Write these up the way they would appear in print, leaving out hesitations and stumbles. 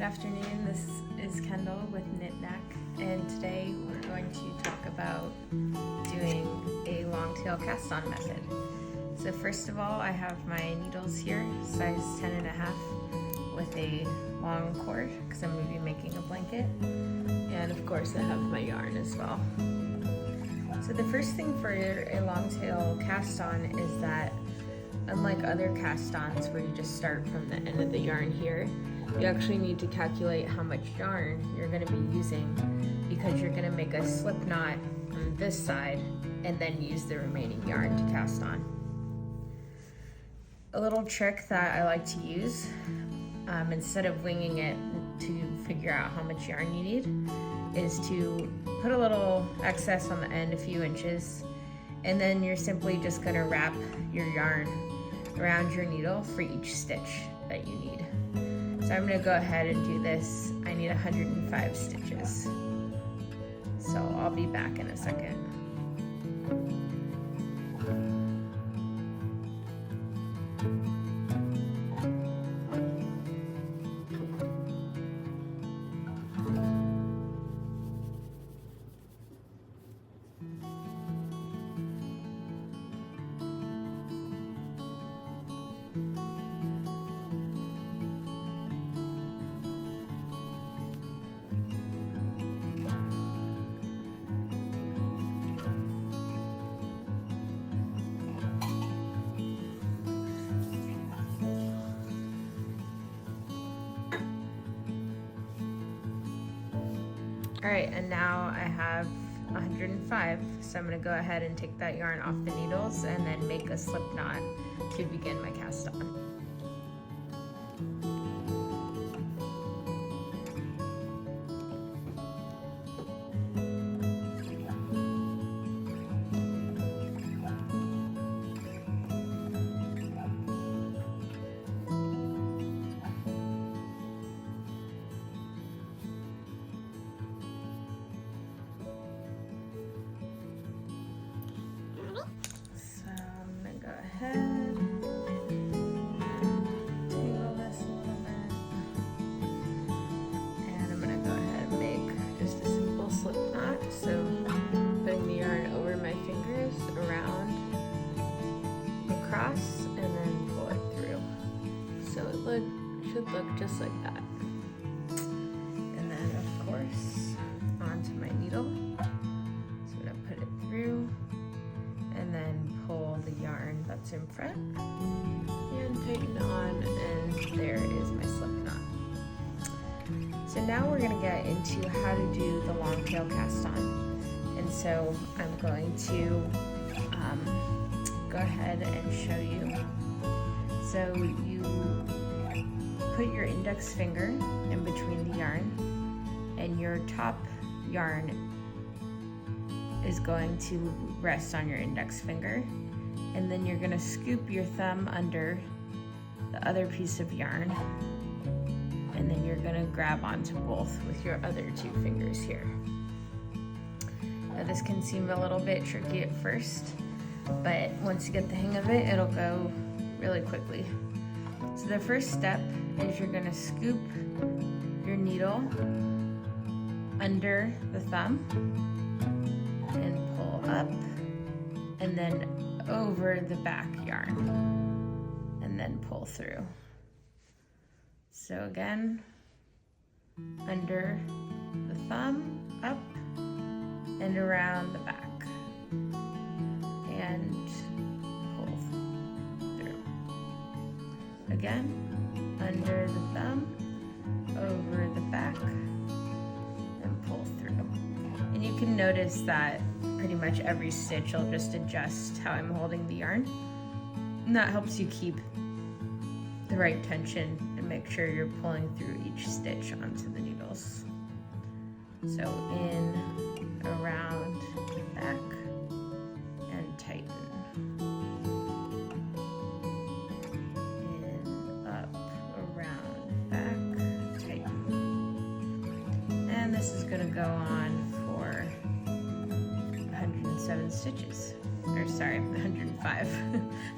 Good afternoon, this is Kendall with Knit Knack, and today we're going to talk about doing a long tail cast on method. So first of all, I have my needles here, size 10.5 with a long cord because I'm going to be making a blanket, and of course I have my yarn as well. So the first thing for a long tail cast on is that unlike other cast-ons where you just start from the end of the yarn here, you actually need to calculate how much yarn you're going to be using because you're going to make a slip knot on this side and then use the remaining yarn to cast on. A little trick that I like to use, instead of winging it to figure out how much yarn you need, is to put a little excess on the end, a few inches, and then you're simply just going to wrap your yarn around your needle for each stitch that you need. So I'm going to go ahead and do this. I need 105 stitches. So I'll be back in a second. All right, and now I have 105, so I'm going to go ahead and take that yarn off the needles and then make a slip knot to begin my cast on. Ahead, tangle this a little bit, and I'm going to go ahead and make just a simple slip knot. So putting the yarn over my fingers, around, across, and then pull it through. So it should look just like that. And then of course onto my needle. So I'm going to put it through and then pull the yarn that's in front and tighten on, and there is my slip knot. So now we're going to get into how to do the long tail cast on, and so I'm going to go ahead and show you. So you put your index finger in between the yarn, and your top yarn is going to rest on your index finger, and then you're going to scoop your thumb under the other piece of yarn, and then you're going to grab onto both with your other two fingers here. Now this can seem a little bit tricky at first, but once you get the hang of it, it'll go really quickly. So the first step is you're going to scoop your needle under the thumb and pull up, and then over the back yarn, and then pull through. So again, under the thumb, up, and around the back, and pull through. Again, under the thumb, over the back, and pull through. And you can notice that pretty much every stitch will just adjust how I'm holding the yarn. And that helps you keep the right tension and make sure you're pulling through each stitch onto the needles. So in, around, back, and tighten. In, up, around, back, tighten. And this is going to go on for 107 stitches, or sorry, 105.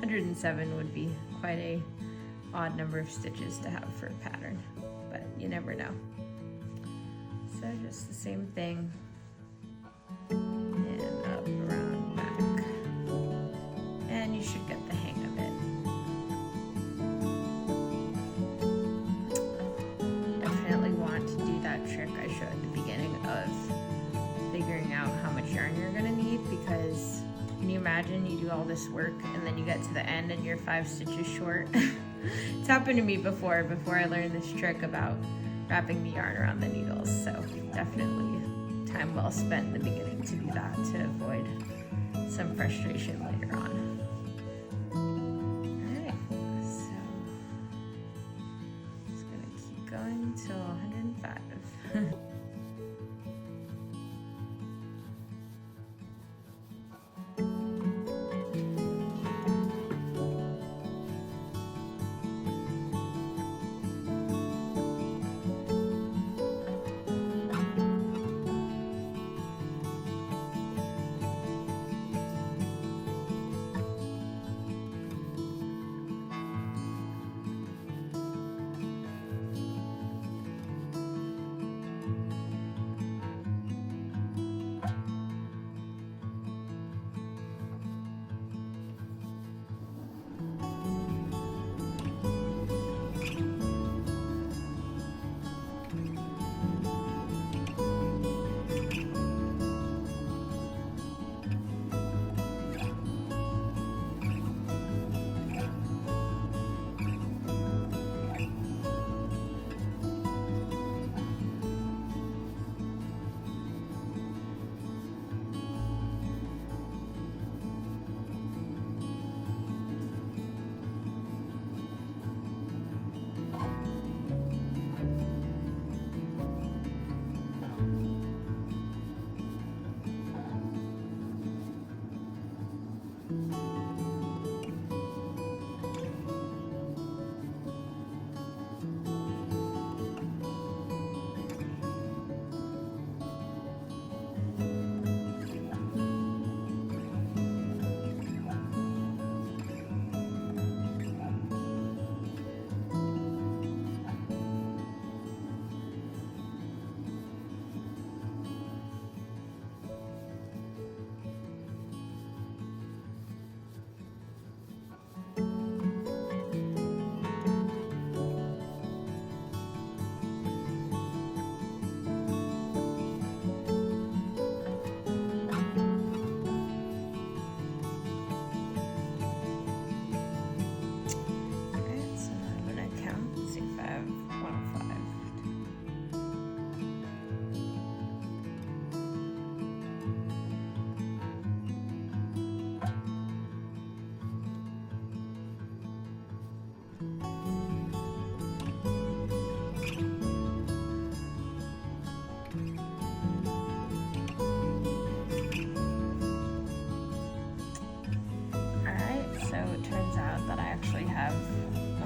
107 would be quite a odd number of stitches to have for a pattern, but you never know. So just the same thing, and up, around, back, and you should get the hang of it. Definitely want to do that trick I showed at the beginning of figuring out how much yarn you're gonna need, because can you imagine you do all this work and then you get to the end and you're 5 stitches short? It's happened to me before I learned this trick about wrapping the yarn around the needles. So definitely time well spent in the beginning to do that, to avoid some frustration later on. Alright, so just gonna keep going till 105.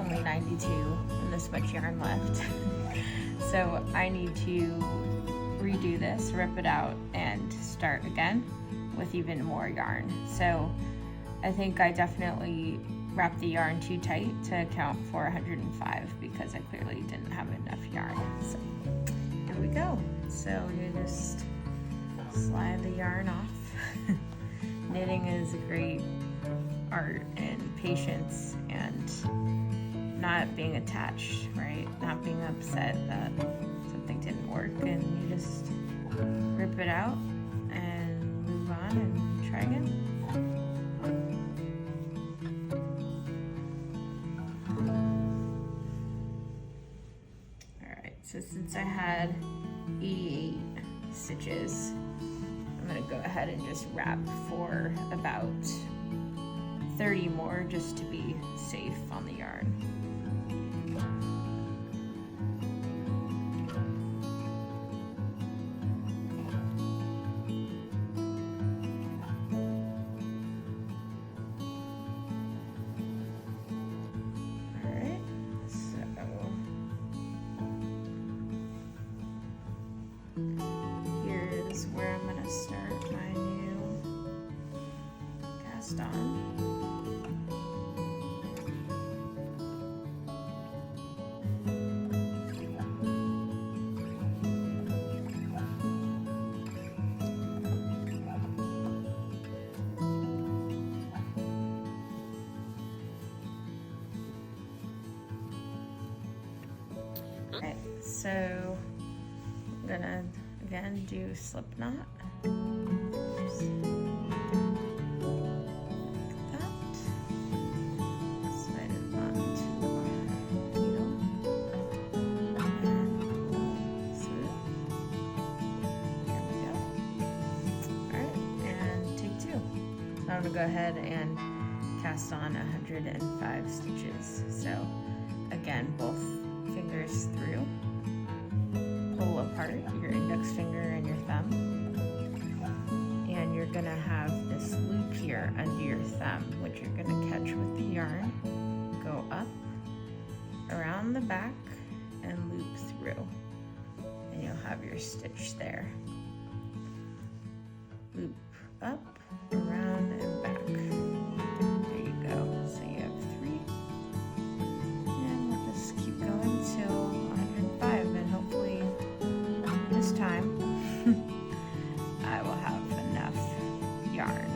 only 92 and this much yarn left. So I need to redo this, rip it out, and start again with even more yarn. So I think I definitely wrapped the yarn too tight to account for 105 because I clearly didn't have enough yarn. So here we go. So you just slide the yarn off. Knitting is a great art and patience and not being attached, right? Not being upset that something didn't work, and you just rip it out and move on and try again. Alright, so since I had 88 stitches, I'm gonna go ahead and just wrap for about 30 more just to be safe on the yarn. Alright, so here's where I'm gonna start my new cast on. So I'm gonna again do slip knot. Oops. Like that. Slide it onto our needle and pull through. There we go. Alright, and take 2. So I'm gonna go ahead and cast on 105 stitches. So again, both fingers through. Pull apart your index finger and your thumb, and you're gonna have this loop here under your thumb, which you're gonna catch with the yarn, go up around the back and loop through, and you'll have your stitch there. Loop up, around, and back. There you go. So you have 3, and we'll just keep going till 105, and hopefully this time I will have enough yarn.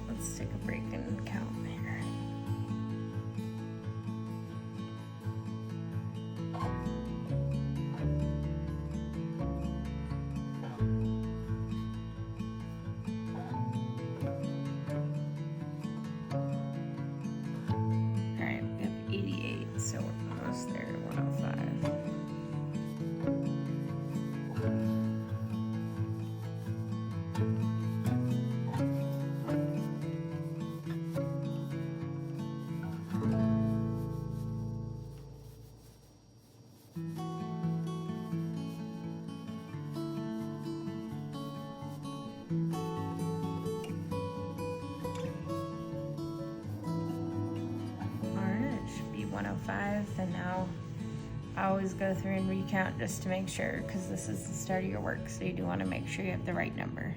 Let's take a break and count here. All right, we have 88, so we're almost there to 105. And now I always go through and recount just to make sure, because this is the start of your work, so you do want to make sure you have the right number.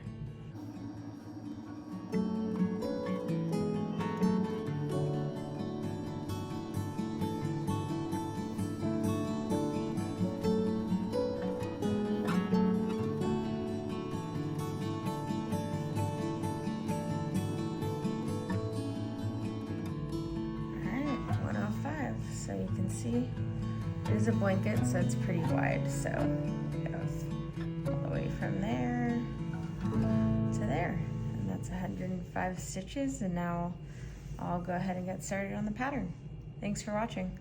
So you can see It is a blanket, so it's pretty wide, so it goes all the way from there to there. And that's 105 stitches, and now I'll go ahead and get started on the pattern. Thanks for watching.